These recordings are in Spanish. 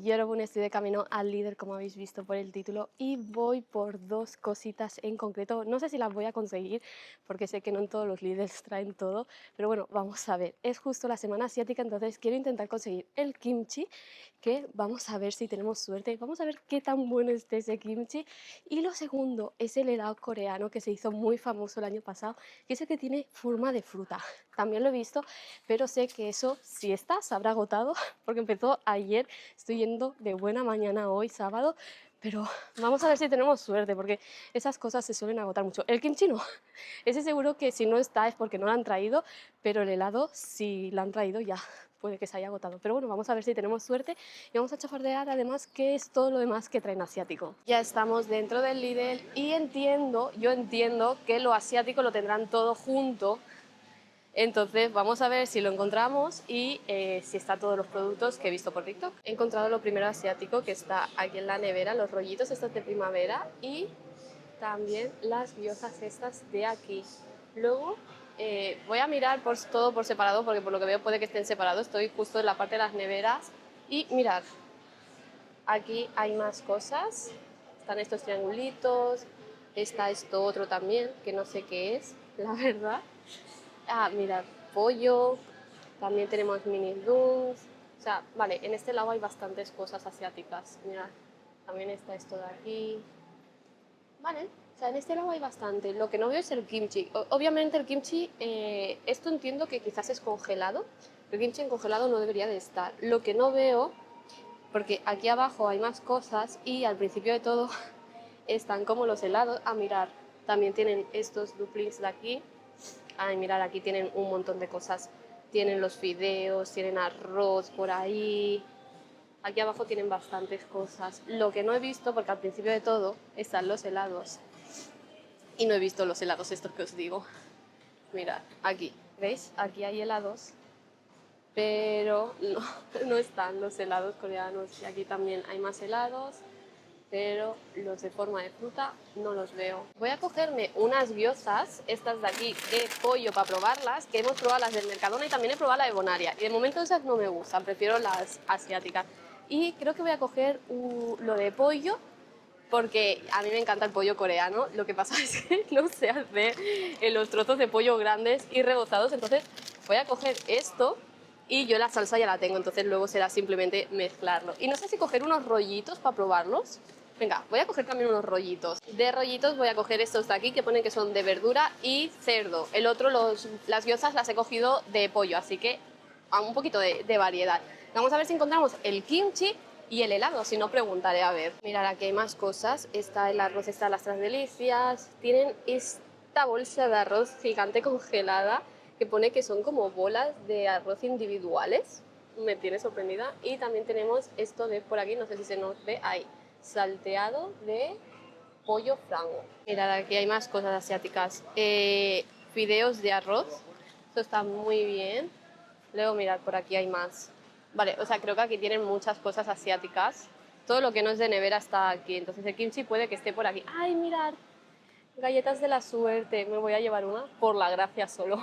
Yo ahora estoy de camino al Lidl, como habéis visto por el título, y voy por dos cositas en concreto. No sé si las voy a conseguir, porque sé que no en todos los Lidls traen todo, pero bueno, vamos a ver. Es justo la semana asiática, entonces quiero intentar conseguir el kimchi, que vamos a ver si tenemos suerte. Vamos a ver qué tan bueno esté ese kimchi. Y lo segundo es el helado coreano, que se hizo muy famoso el año pasado, que es el que tiene forma de fruta. También lo he visto, pero sé que eso, si está, se habrá agotado, porque empezó ayer. Estoy yendo de buena mañana hoy, sábado, pero vamos a ver si tenemos suerte, porque esas cosas se suelen agotar mucho. El kimchi no, ese seguro que si no está es porque no lo han traído, pero el helado, si lo han traído ya puede que se haya agotado. Pero bueno, vamos a ver si tenemos suerte y vamos a chafardear además qué es todo lo demás que traen asiático. Ya estamos dentro del Lidl y yo entiendo que lo asiático lo tendrán todo junto. Entonces vamos a ver si lo encontramos y si está todos los productos que he visto por TikTok. He encontrado lo primero asiático que está aquí en la nevera, los rollitos estos de primavera y también las gyozas estas de aquí. Luego voy a mirar todo por separado porque por lo que veo puede que estén separados. Estoy justo en la parte de las neveras y mirad, aquí hay más cosas. Están estos triangulitos, está esto otro también que no sé qué es, la verdad. Ah, mirad, pollo, también tenemos mini duns. O sea, vale, en este lado hay bastantes cosas asiáticas. Mirad, también está esto de aquí. Vale, o sea, en este lado hay bastante. Lo que no veo es el kimchi. Obviamente el kimchi, esto entiendo que quizás es congelado. El kimchi en congelado no debería de estar. Lo que no veo, porque aquí abajo hay más cosas y al principio de todo están como los helados. Ah, mirar, también tienen estos dumplings de aquí. Ay, mirar, aquí tienen un montón de cosas. Tienen los fideos, tienen arroz por ahí. Aquí abajo tienen bastantes cosas. Lo que no he visto, porque al principio de todo están los helados. Y no he visto los helados estos que os digo. Mirad, aquí, ¿veis? Aquí hay helados, pero no, no están los helados coreanos. Y aquí también hay más helados, pero los de forma de fruta no los veo. Voy a cogerme unas gyozas, estas de aquí, de pollo para probarlas, que hemos probado las del Mercadona y también he probado la de Bonaria. Y de momento esas no me gustan, prefiero las asiáticas. Y creo que voy a coger lo de pollo, porque a mí me encanta el pollo coreano. Lo que pasa es que no sé hacer en los trozos de pollo grandes y rebozados, entonces voy a coger esto y yo la salsa ya la tengo, entonces luego será simplemente mezclarlo. Y no sé si coger unos rollitos para probarlos. Venga, voy a coger también unos rollitos. De rollitos voy a coger estos de aquí que ponen que son de verdura y cerdo. El otro, las gyozas las he cogido de pollo, así que un poquito de variedad. Vamos a ver si encontramos el kimchi y el helado, si no preguntaré a ver. Mirad, aquí hay más cosas. Está el arroz, está las tres delicias. Tienen esta bolsa de arroz gigante congelada que pone que son como bolas de arroz individuales. Me tiene sorprendida. Y también tenemos esto de por aquí, no sé si se nos ve ahí, salteado de pollo frango. Mirad, aquí hay más cosas asiáticas. Fideos de arroz. Esto está muy bien. Luego mirad, por aquí hay más. Vale, o sea, creo que aquí tienen muchas cosas asiáticas. Todo lo que no es de nevera está aquí. Entonces el kimchi puede que esté por aquí. ¡Ay, mirad! Galletas de la suerte. Me voy a llevar una por la gracia solo.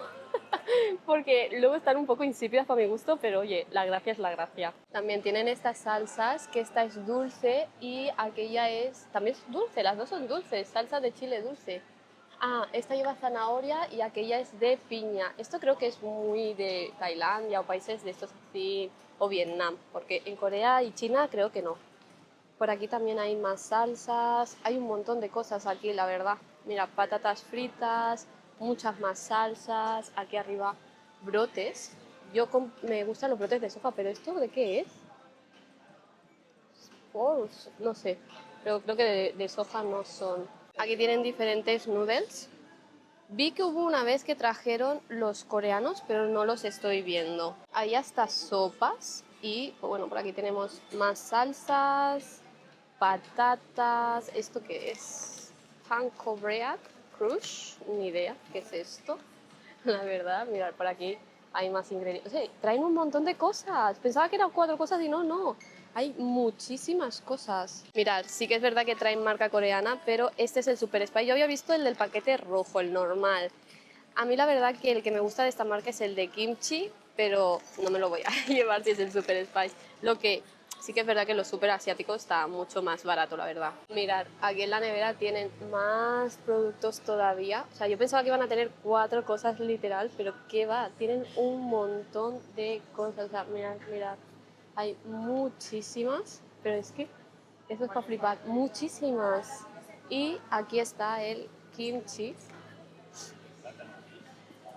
Porque luego están un poco insípidas para mi gusto, pero oye, la gracia es la gracia. También tienen estas salsas, que esta es dulce y aquella es... También es dulce, las dos son dulces. Salsa de chile dulce. Ah, esta lleva zanahoria y aquella es de piña. Esto creo que es muy de Tailandia o países de estos así, o Vietnam, porque en Corea y China creo que no. Por aquí también hay más salsas, hay un montón de cosas aquí, la verdad. Mira, patatas fritas, muchas más salsas, aquí arriba brotes. Me gustan los brotes de soja, pero ¿esto de qué es? Oh, no sé, pero creo que de soja no son. Aquí tienen diferentes noodles. Vi que hubo una vez que trajeron los coreanos, pero no los estoy viendo. Hay hasta sopas y, pues bueno, por aquí tenemos más salsas, patatas. ¿Esto qué es? Pancobreak Crush, ni idea qué es esto. La verdad, mirad, por aquí hay más ingredientes. O sea, traen un montón de cosas. Pensaba que eran 4 cosas y no, no. Hay muchísimas cosas. Mirad, sí que es verdad que traen marca coreana, pero este es el Super Spice. Yo había visto el del paquete rojo, el normal. A mí la verdad que el que me gusta de esta marca es el de kimchi, pero no me lo voy a llevar si es el Super Spice. Lo que Sí que es verdad que los súper asiáticos está mucho más barato, la verdad. Mirad, aquí en la nevera tienen más productos todavía. O sea, yo pensaba que iban a tener 4 cosas literal, pero ¿qué va? Tienen un montón de cosas. O sea, mirad, mirad. Hay muchísimas, pero es que eso es para flipar. Muchísimas. Y aquí está el kimchi.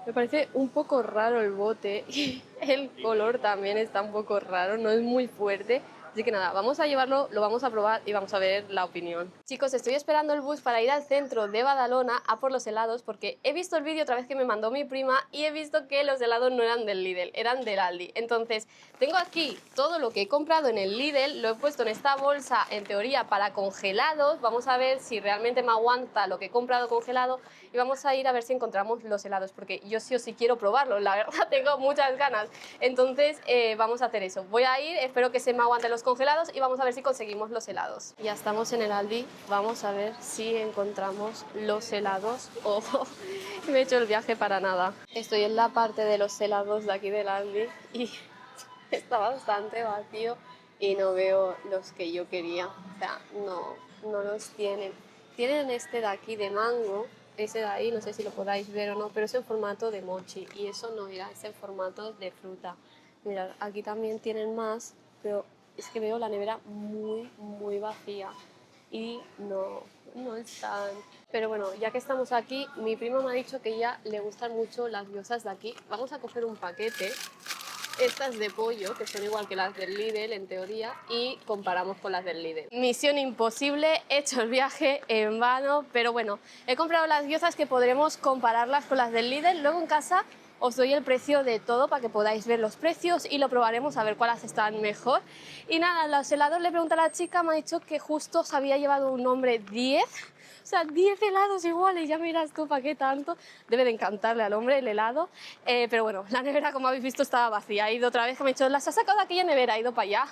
Me parece un poco raro el bote y el color también está un poco raro, no es muy fuerte. Así que nada, vamos a llevarlo, lo vamos a probar y vamos a ver la opinión. Chicos, estoy esperando el bus para ir al centro de Badalona a por los helados porque he visto el vídeo otra vez que me mandó mi prima y he visto que los helados no eran del Lidl, eran del Aldi. Entonces, tengo aquí todo lo que he comprado en el Lidl, lo he puesto en esta bolsa en teoría para congelados. Vamos a ver si realmente me aguanta lo que he comprado congelado y vamos a ir a ver si encontramos los helados porque yo sí o sí quiero probarlos, la verdad tengo muchas ganas. Entonces vamos a hacer eso, voy a ir, espero que se me aguanten los congelados y vamos a ver si conseguimos los helados. Ya estamos en el Aldi, vamos a ver si encontramos los helados. Oh, me he hecho el viaje para nada. Estoy en la parte de los helados de aquí del Aldi y está bastante vacío y no veo los que yo quería, o sea, no los tienen. Tienen este de aquí de mango, ese de ahí, no sé si lo podáis ver o no, pero es en formato de mochi y eso no era, es en formato de fruta. Mirad, aquí también tienen más, pero es que veo la nevera muy vacía y no están. Pero bueno, ya que estamos aquí, mi prima me ha dicho que ya le gustan mucho las gyozas de aquí. Vamos a coger un paquete, estas de pollo, que son igual que las del Lidl en teoría, y comparamos con las del Lidl. Misión imposible, he hecho el viaje en vano, pero bueno, he comprado las gyozas que podremos compararlas con las del Lidl. Luego en casa os doy el precio de todo para que podáis ver los precios y lo probaremos a ver cuáles están mejor. Y nada, los helados, le pregunté a la chica, me ha dicho que justo se había llevado un nombre 10. O sea, 10 helados iguales, ya miras tú para qué tanto. Debe de encantarle al hombre el helado. Pero bueno, la nevera, como habéis visto, estaba vacía. He ido otra vez, que me he dicho, las has sacado de aquella nevera, he ido para allá.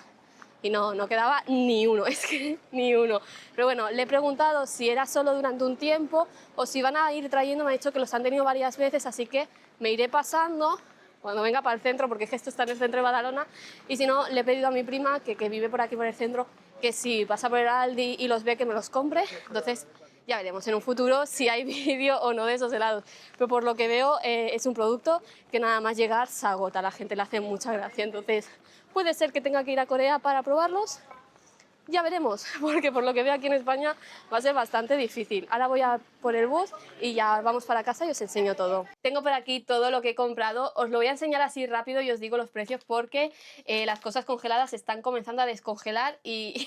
Y no quedaba ni uno, es que ni uno. Pero bueno, le he preguntado si era solo durante un tiempo o si van a ir trayendo, me ha dicho que los han tenido varias veces, así que me iré pasando cuando venga para el centro, porque es que esto está en el centro de Badalona, y si no, le he pedido a mi prima, que vive por aquí por el centro, que si pasa por el Aldi y los ve, que me los compre. Entonces ya veremos en un futuro si hay vídeo o no de esos helados. Pero por lo que veo es un producto que nada más llegar se agota, a la gente le hace mucha gracia. Entonces puede ser que tenga que ir a Corea para probarlos. Ya veremos, porque por lo que veo aquí en España va a ser bastante difícil. Ahora voy a por el bus y ya vamos para casa y os enseño todo. Tengo por aquí todo lo que he comprado, os lo voy a enseñar así rápido y os digo los precios porque las cosas congeladas se están comenzando a descongelar y,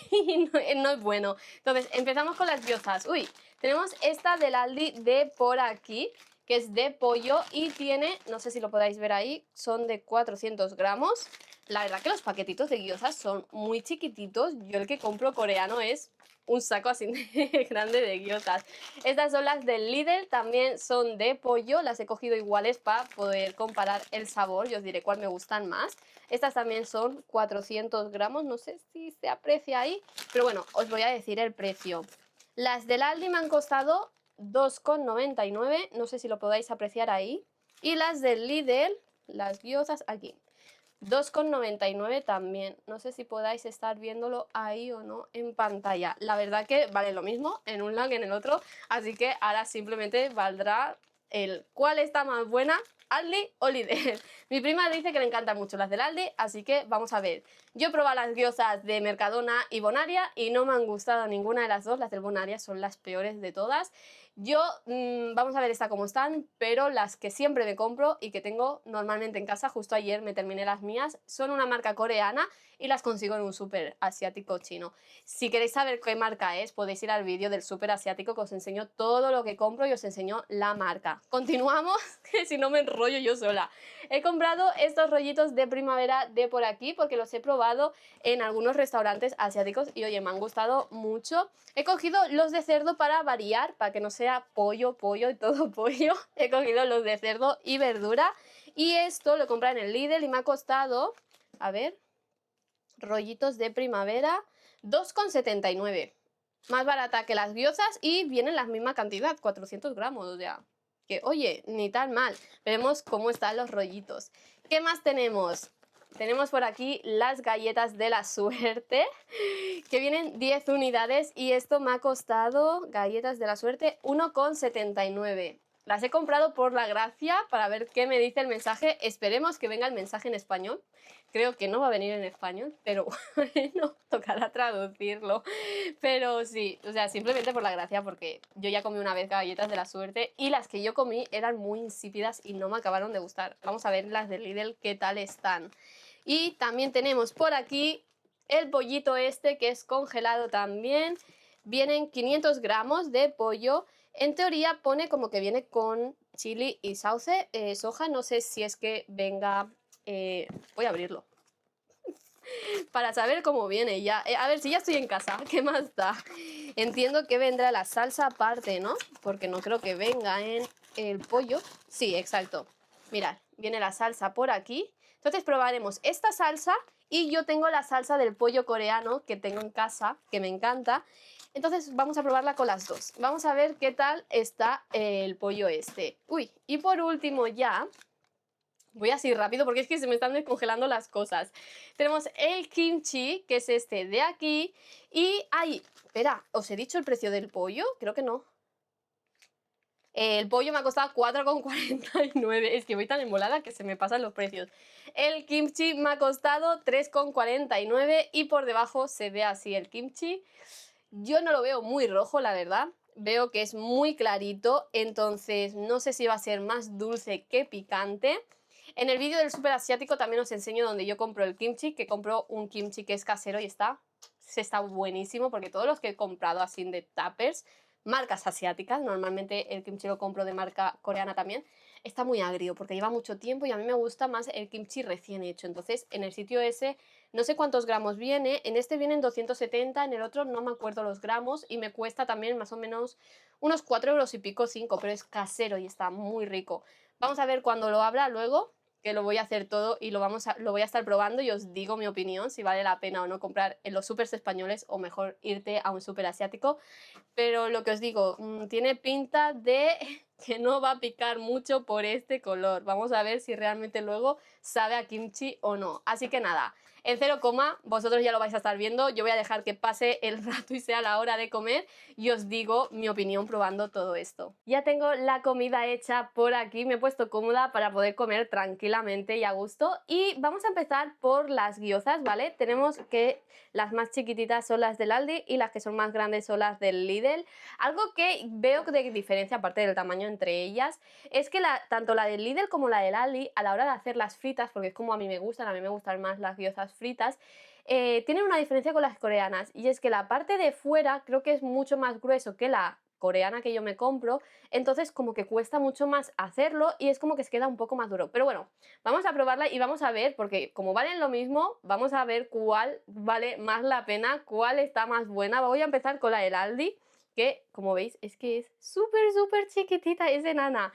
no es bueno. Entonces, empezamos con las gyozas. Uy, tenemos esta del Aldi de por aquí, que es de pollo y tiene, no sé si lo podáis ver ahí, son de 400 gramos. La verdad que los paquetitos de gyozas son muy chiquititos. Yo el que compro coreano es un saco así de grande de gyozas. Estas son las del Lidl, también son de pollo. Las he cogido iguales para poder comparar el sabor. Yo os diré cuál me gustan más. Estas también son 400 gramos. No sé si se aprecia ahí, pero bueno, os voy a decir el precio. Las del Aldi me han costado 2,99. No sé si lo podáis apreciar ahí. Y las del Lidl, las gyozas, aquí. 2,99 también. No sé si podáis estar viéndolo ahí o no en pantalla. La verdad que vale lo mismo en un lado que en el otro. Así que ahora simplemente valdrá el cuál está más buena, Aldi o Lidl. Mi prima dice que le encantan mucho las del Aldi, así que vamos a ver. Yo he probado las gyozas de Mercadona y Bonaria y no me han gustado ninguna de las dos. Las del Bonaria son las peores de todas. Yo, vamos a ver esta cómo están, pero las que siempre me compro y que tengo normalmente en casa, justo ayer me terminé las mías, son una marca coreana y las consigo en un súper asiático chino. Si queréis saber qué marca es, podéis ir al vídeo del súper asiático que os enseño todo lo que compro y os enseño la marca. Continuamos, que si no me enrollo yo sola. He comprado estos rollitos de primavera de por aquí porque los he probado en algunos restaurantes asiáticos y oye, me han gustado mucho. He cogido los de cerdo para variar, para que no sea pollo y todo pollo. He cogido los de cerdo y verdura y esto lo compré en el Lidl y me ha costado, a ver, rollitos de primavera, 2,79. Más barata que las gyozas y vienen la misma cantidad, 400 gramos, o sea, que oye, ni tan mal. Veremos cómo están los rollitos. ¿Qué más tenemos? tenemos por aquí las galletas de la suerte, que vienen 10 unidades y esto me ha costado, galletas de la suerte, 1,79. Las he comprado por la gracia para ver qué me dice el mensaje. Esperemos que venga el mensaje en español. Creo que no va a venir en español, pero bueno, tocará traducirlo. Pero sí, o sea, simplemente por la gracia, porque yo ya comí una vez galletas de la suerte y las que yo comí eran muy insípidas y no me acabaron de gustar. Vamos a ver las de Lidl qué tal están. Y también tenemos por aquí el pollito este que es congelado también. Vienen 500 gramos de pollo. En teoría pone como que viene con chili y sauce, soja. No sé si es que venga... voy a abrirlo para saber cómo viene ya. A ver, si ya estoy en casa, ¿qué más da? Entiendo que vendrá la salsa aparte, ¿no? Porque no creo que venga en el pollo. Sí, exacto. Mirad, viene la salsa por aquí. Entonces probaremos esta salsa y yo tengo la salsa del pollo coreano que tengo en casa, que me encanta. Entonces vamos a probarla con las dos. Vamos a ver qué tal está el pollo este. Uy, y por último ya... Voy así rápido porque es que se me están descongelando las cosas. Tenemos el kimchi, que es este de aquí. Y, ay, espera, ¿os he dicho el precio del pollo? Creo que no. El pollo me ha costado 4,49. Es que voy tan embolada que se me pasan los precios. El kimchi me ha costado 3,49 y por debajo se ve así el kimchi. Yo no lo veo muy rojo, la verdad. Veo que es muy clarito, entonces no sé si va a ser más dulce que picante. En el vídeo del súper asiático también os enseño donde yo compro el kimchi, que compro un kimchi que es casero y está buenísimo, porque todos los que he comprado así de tuppers, marcas asiáticas, normalmente el kimchi lo compro de marca coreana también, está muy agrio porque lleva mucho tiempo y a mí me gusta más el kimchi recién hecho. Entonces en el sitio ese no sé cuántos gramos viene, en este vienen 270, en el otro no me acuerdo los gramos y me cuesta también más o menos unos 4 euros y pico, 5, pero es casero y está muy rico. Vamos a ver cuando lo abra luego, que lo voy a hacer todo y lo voy a estar probando y os digo mi opinión, si vale la pena o no comprar en los supers españoles o mejor irte a un súper asiático. Pero lo que os digo, tiene pinta de que no va a picar mucho por este color. Vamos a ver si realmente luego sabe a kimchi o no. Así que nada, en 0, vosotros ya lo vais a estar viendo. Yo voy a dejar que pase el rato y sea la hora de comer y os digo mi opinión probando todo esto. Ya tengo la comida hecha por aquí, me he puesto cómoda para poder comer tranquilamente y a gusto. Y vamos a empezar por las gyozas, ¿vale? Tenemos que las más chiquititas son las del Aldi y las que son más grandes son las del Lidl. Algo que veo de diferencia, aparte del tamaño entre ellas, es que tanto la del Lidl como la del Aldi, a la hora de hacer las fritas, porque es como a mí me gustan más las gyozas fritas, tienen una diferencia con las coreanas, y es que la parte de fuera creo que es mucho más grueso que la coreana que yo me compro, entonces como que cuesta mucho más hacerlo y es como que se queda un poco más duro. Pero bueno, vamos a probarla y vamos a ver, porque como valen lo mismo, vamos a ver cuál vale más la pena, cuál está más buena. Voy a empezar con la del Aldi, que como veis es que es súper chiquitita, es enana.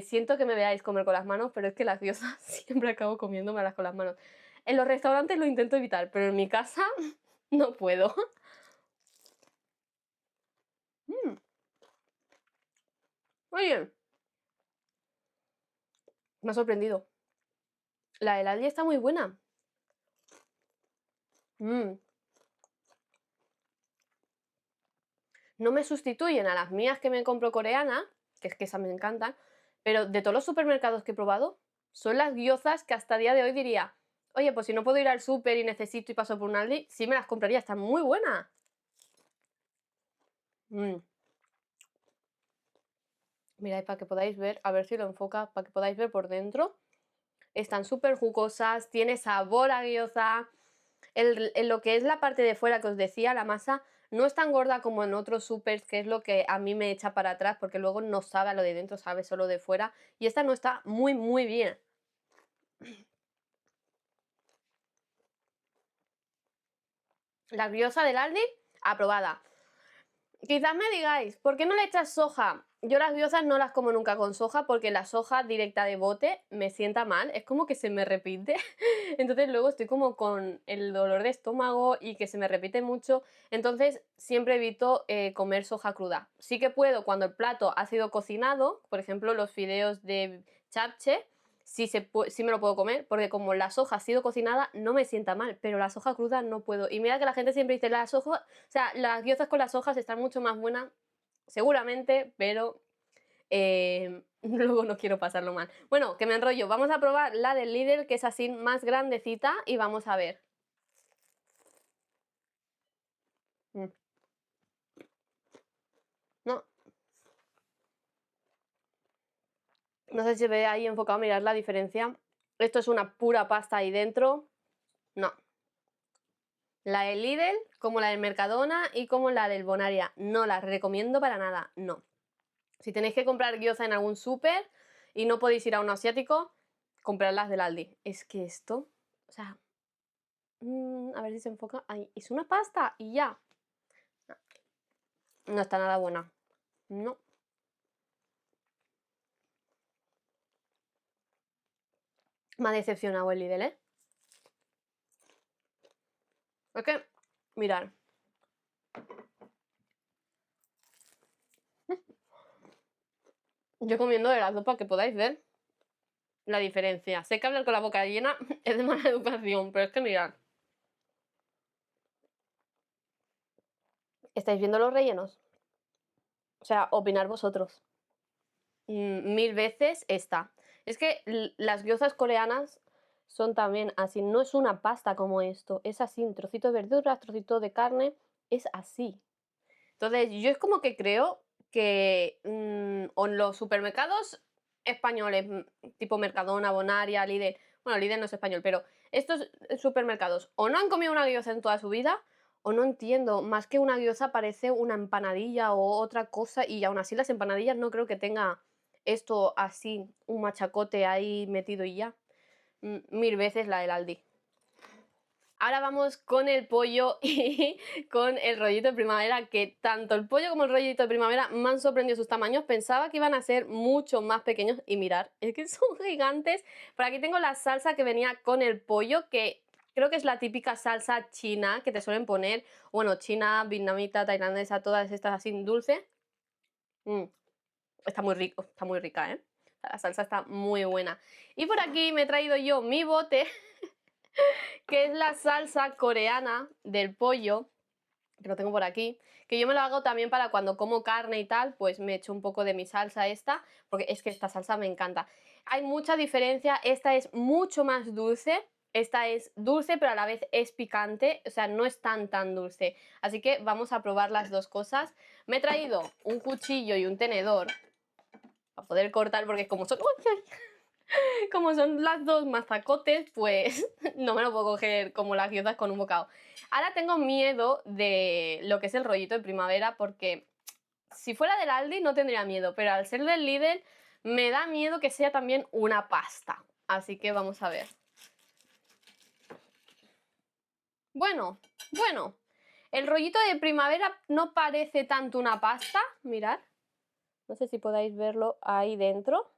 Siento que me veáis comer con las manos, pero es que las diosas siempre acabo comiéndomelas con las manos. En los restaurantes lo intento evitar, pero en mi casa no puedo. Mm, Oye, me ha sorprendido. La del Aldi está muy buena. Mm, No me sustituyen a las mías que me compro coreana, que es que esas me encantan, pero de todos los supermercados que he probado, son las gyozas que hasta día de hoy diría, oye, pues si no puedo ir al súper y necesito y paso por un Aldi, sí me las compraría, están muy buenas. Mm. Mirad, para que podáis ver, a ver si lo enfoca, para que podáis ver por dentro. Están súper jugosas, tiene sabor a gyoza. En lo que es la parte de fuera que os decía, la masa no es tan gorda como en otros supers, que es lo que a mí me echa para atrás, porque luego no sabe a lo de dentro, sabe solo de fuera. Y esta no está muy bien. La gyoza del Aldi, aprobada. Quizás me digáis, ¿por qué no le echas soja? Yo las gyozas no las como nunca con soja porque la soja directa de bote me sienta mal, es como que se me repite. Entonces luego estoy como con el dolor de estómago y que se me repite mucho. Entonces siempre evito comer soja cruda. Sí que puedo cuando el plato ha sido cocinado, por ejemplo los fideos de japchae, sí me lo puedo comer, porque como la soja ha sido cocinada, no me sienta mal, pero la soja cruda no puedo. Y mira que la gente siempre dice, las hojas, o sea, las gyozas con las hojas están mucho más buenas, seguramente, pero luego no quiero pasarlo mal. Bueno, que me enrollo. Vamos a probar la del Lidl, que es así más grandecita, y vamos a ver. No, no sé si se ve ahí enfocado, mirad la diferencia. Esto es una pura pasta ahí dentro. No. La del Lidl, como la del Mercadona y como la del Bonaria. No las recomiendo para nada, no. Si tenéis que comprar gyoza en algún súper y no podéis ir a un asiático, comprad del Aldi. Es que esto, o sea, a ver si se enfoca. Ahí, es una pasta y ya. No está nada buena. No. Me ha decepcionado el Lidl, ¿eh? Es que, mirad. Yo comiendo de las dos para que podáis ver la diferencia. Sé que hablar con la boca llena es de mala educación, pero es que mirad. ¿Estáis viendo los rellenos? O sea, opinar vosotros. 1000 veces esta. Es que las gyozas coreanas son también así. No es una pasta como esto. Es así, un trocito de verduras, trocito de carne. Es así. Entonces, yo es como que creo que o en los supermercados españoles, tipo Mercadona, Bonaria, Lidl, bueno, Lidl no es español, pero estos supermercados o no han comido una gyoza en toda su vida o no entiendo, más que una gyoza parece una empanadilla o otra cosa y aún así las empanadillas no creo que tenga esto así, un machacote ahí metido y ya. 1000 veces la del Aldi. Ahora vamos con el pollo y con el rollito de primavera, que tanto el pollo como el rollito de primavera me han sorprendido sus tamaños. Pensaba que iban a ser mucho más pequeños y mirar, es que son gigantes. Por aquí tengo la salsa que venía con el pollo, que creo que es la típica salsa china que te suelen poner, bueno, china, vietnamita, tailandesa, todas estas así dulce. Está muy rico, está muy rica, ¿eh? La salsa está muy buena. Y por aquí me he traído yo mi bote que es la salsa coreana del pollo, que lo tengo por aquí, que yo me lo hago también para cuando como carne y tal, pues me echo un poco de mi salsa esta, porque es que esta salsa me encanta. Hay mucha diferencia, esta es mucho más dulce, esta es dulce pero a la vez es picante, o sea, no es tan dulce. Así que vamos a probar las dos cosas. Me he traído un cuchillo y un tenedor para poder cortar, porque como son... Como son las dos mazacotes, pues no me lo puedo coger como las gyozas con un bocado. Ahora tengo miedo de lo que es el rollito de primavera, porque si fuera del Aldi no tendría miedo, pero al ser del Lidl me da miedo que sea también una pasta. Así que vamos a ver. Bueno, el rollito de primavera no parece tanto una pasta, mirad. No sé si podáis verlo ahí dentro.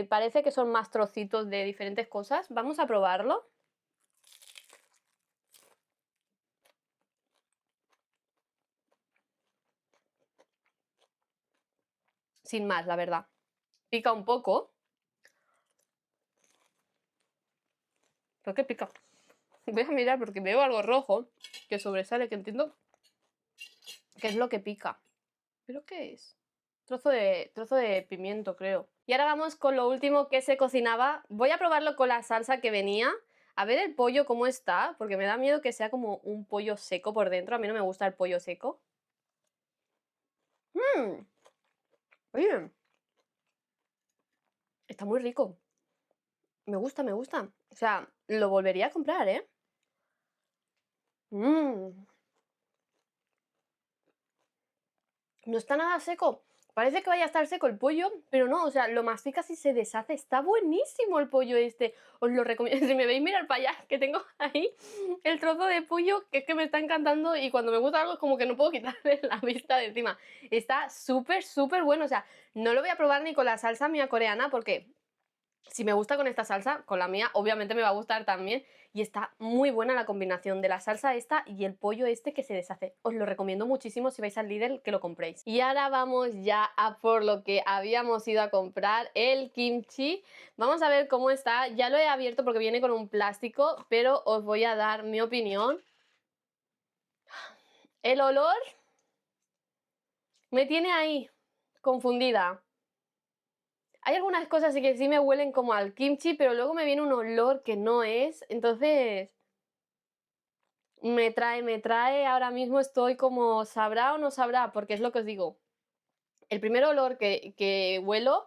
Parece que son más trocitos de diferentes cosas. Vamos a probarlo. Sin más, la verdad. Pica un poco. ¿Por qué pica? Voy a mirar porque veo algo rojo que sobresale, que entiendo qué es lo que pica. ¿Pero qué es? Trozo de pimiento, creo. Y ahora vamos con lo último que se cocinaba. Voy a probarlo con la salsa que venía. A ver el pollo cómo está, porque me da miedo que sea como un pollo seco por dentro. A mí no me gusta el pollo seco. Oye, está muy rico. Me gusta, me gusta. O sea, lo volvería a comprar, ¿eh? No está nada seco. Parece que vaya a estar seco el pollo, pero no, o sea, lo masticas y se deshace. Está buenísimo el pollo este. Os lo recomiendo. Si me veis mirar para allá, que tengo ahí el trozo de pollo, que es que me está encantando y cuando me gusta algo es como que no puedo quitarle la vista de encima. Está súper bueno. O sea, no lo voy a probar ni con la salsa mía coreana porque Si me gusta con esta salsa, con la mía obviamente me va a gustar también. Y está muy buena la combinación de la salsa esta y el pollo este que se deshace. Os lo recomiendo muchísimo si vais al Lidl que lo compréis. Y ahora vamos ya a por lo que habíamos ido a comprar, el kimchi. Vamos a ver cómo está. Ya lo he abierto porque viene con un plástico, pero os voy a dar mi opinión. El olor me tiene ahí, confundida. Hay algunas cosas que sí me huelen como al kimchi, pero luego me viene un olor que no es, entonces me trae, ahora mismo estoy como, ¿sabrá o no sabrá? Porque es lo que os digo, el primer olor que huelo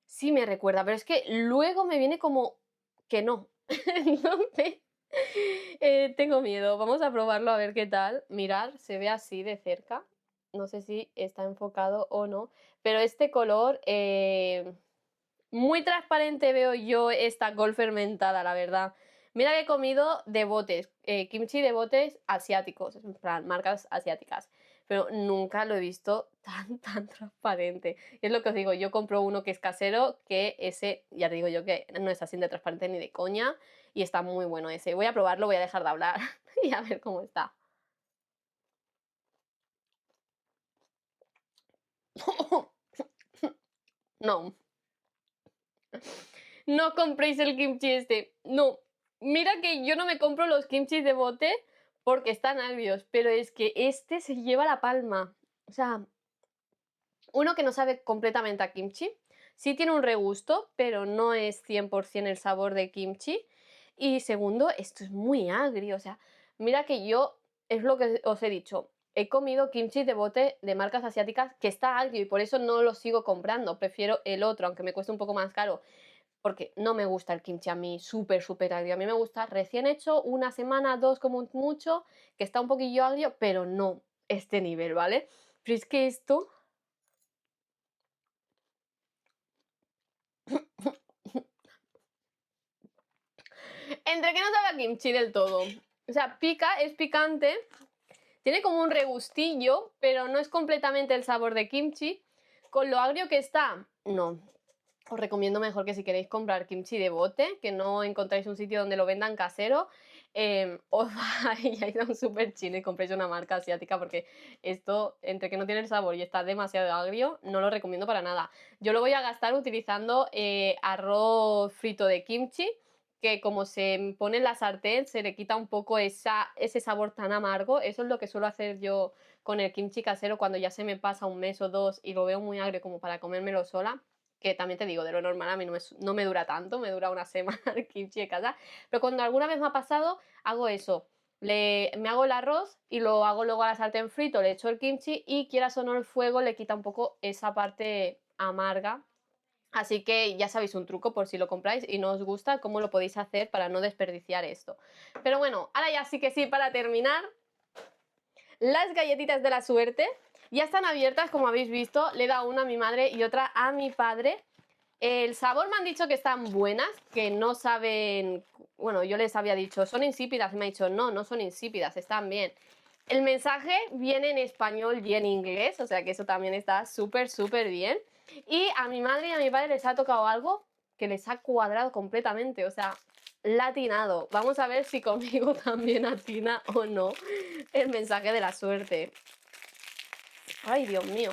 sí me recuerda, pero es que luego me viene como que no. Entonces, tengo miedo, vamos a probarlo a ver qué tal. Mirad, se ve así de cerca, no sé si está enfocado o no, pero este color... muy transparente veo yo esta col fermentada, la verdad. Mira que he comido de botes, kimchi de botes asiáticos, en plan, marcas asiáticas. Pero nunca lo he visto tan transparente. Y es lo que os digo, yo compro uno que es casero, que ese, ya te digo yo que no es así de transparente ni de coña. Y está muy bueno ese. Voy a probarlo, voy a dejar de hablar y a ver cómo está. No, no compréis el kimchi este. No. Mira que yo no me compro los kimchis de bote porque están agrios, pero es que este se lleva la palma. O sea, uno que no sabe completamente a kimchi. Sí tiene un regusto, pero no es 100% el sabor de kimchi. Y segundo, esto es muy agrio. O sea, mira que yo, es lo que os he dicho, he comido kimchi de bote de marcas asiáticas que está agrio y por eso no lo sigo comprando. Prefiero el otro, aunque me cueste un poco más caro porque no me gusta el kimchi a mí súper agrio. A mí me gusta recién hecho, una semana, dos como mucho, que está un poquillo agrio, pero no este nivel, ¿vale? Pero es que esto... Entre que no sabe a kimchi del todo. O sea, pica, es picante, tiene como un regustillo, pero no es completamente el sabor de kimchi. Con lo agrio que está, no. Os recomiendo mejor que si queréis comprar kimchi de bote, que no encontráis un sitio donde lo vendan casero, os vais a un super chino y compréis una marca asiática porque esto, entre que no tiene el sabor y está demasiado agrio, no lo recomiendo para nada. Yo lo voy a gastar utilizando arroz frito de kimchi, que como se pone en la sartén se le quita un poco ese sabor tan amargo. Eso es lo que suelo hacer yo con el kimchi casero cuando ya se me pasa un mes o dos y lo veo muy agrio como para comérmelo sola, que también te digo, de lo normal a mí no me dura tanto, me dura una semana el kimchi de casa, pero cuando alguna vez me ha pasado, hago eso. Me hago el arroz y lo hago luego a la sartén frito, le echo el kimchi y quieras o no el fuego le quita un poco esa parte amarga. Así que ya sabéis un truco por si lo compráis y no os gusta, cómo lo podéis hacer para no desperdiciar esto. Pero bueno, ahora ya sí que sí, para terminar, las galletitas de la suerte ya están abiertas, como habéis visto. Le he dado una a mi madre y otra a mi padre. El sabor me han dicho que están buenas, que no saben... Bueno, yo les había dicho, son insípidas, y me ha dicho, no, no son insípidas, están bien. El mensaje viene en español y en inglés, o sea que eso también está súper bien. Y a mi madre y a mi padre les ha tocado algo que les ha cuadrado completamente, o sea, latinado. Vamos a ver si conmigo también atina o no el mensaje de la suerte. Ay, Dios mío.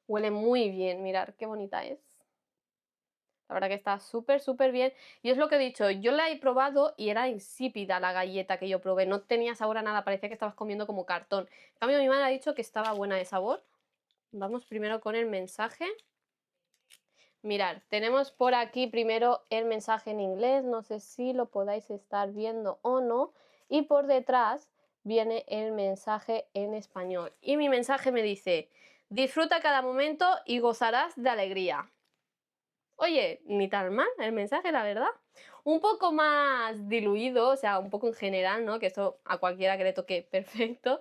Huele muy bien, mirad qué bonita es. La verdad que está súper bien. Y es lo que he dicho, yo la he probado y era insípida la galleta que yo probé. No tenía sabor a nada, parecía que estabas comiendo como cartón. En cambio, mi madre ha dicho que estaba buena de sabor. Vamos primero con el mensaje. Mirad, tenemos por aquí primero el mensaje en inglés. No sé si lo podáis estar viendo o no. Y por detrás viene el mensaje en español. Y mi mensaje me dice, disfruta cada momento y gozarás de alegría. Oye, ni tan mal el mensaje, la verdad. Un poco más diluido, o sea, un poco en general, ¿no? Que eso a cualquiera que le toque perfecto.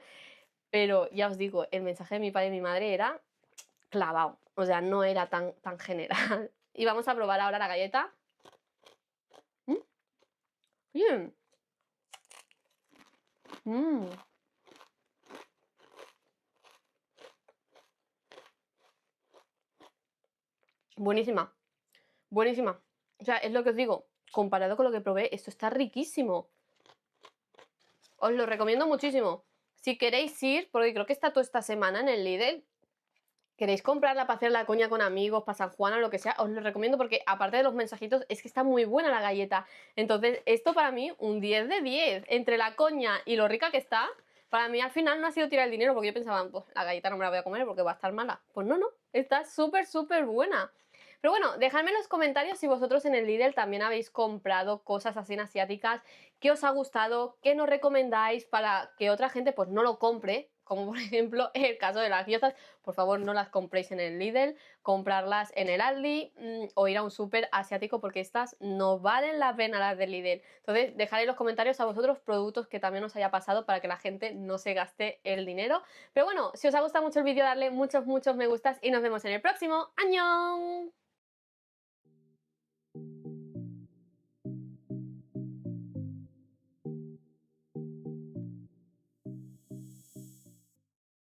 Pero ya os digo, el mensaje de mi padre y mi madre era clavado. O sea, no era tan general. Y vamos a probar ahora la galleta. Bien. Mm. Buenísima, buenísima. O sea, es lo que os digo, comparado con lo que probé, esto está riquísimo. Os lo recomiendo muchísimo. Si queréis ir, porque creo que está toda esta semana en el Lidl, queréis comprarla para hacer la coña con amigos, para San Juan o lo que sea, os lo recomiendo porque aparte de los mensajitos, es que está muy buena la galleta. Entonces, esto para mí, un 10 de 10. Entre la coña y lo rica que está, para mí al final no ha sido tirar el dinero, porque yo pensaba, pues la galleta no me la voy a comer porque va a estar mala. Pues no, no, está súper, súper buena. Pero bueno, dejadme en los comentarios si vosotros en el Lidl también habéis comprado cosas así en asiáticas, qué os ha gustado, qué nos recomendáis para que otra gente pues no lo compre, como por ejemplo el caso de las gyozas. Por favor, no las compréis en el Lidl, comprarlas en el Aldi o ir a un súper asiático, porque estas no valen la pena, las del Lidl. Entonces, dejad en los comentarios a vosotros productos que también os haya pasado para que la gente no se gaste el dinero. Pero bueno, si os ha gustado mucho el vídeo, darle muchos me gustas y nos vemos en el próximo. ¡Añón!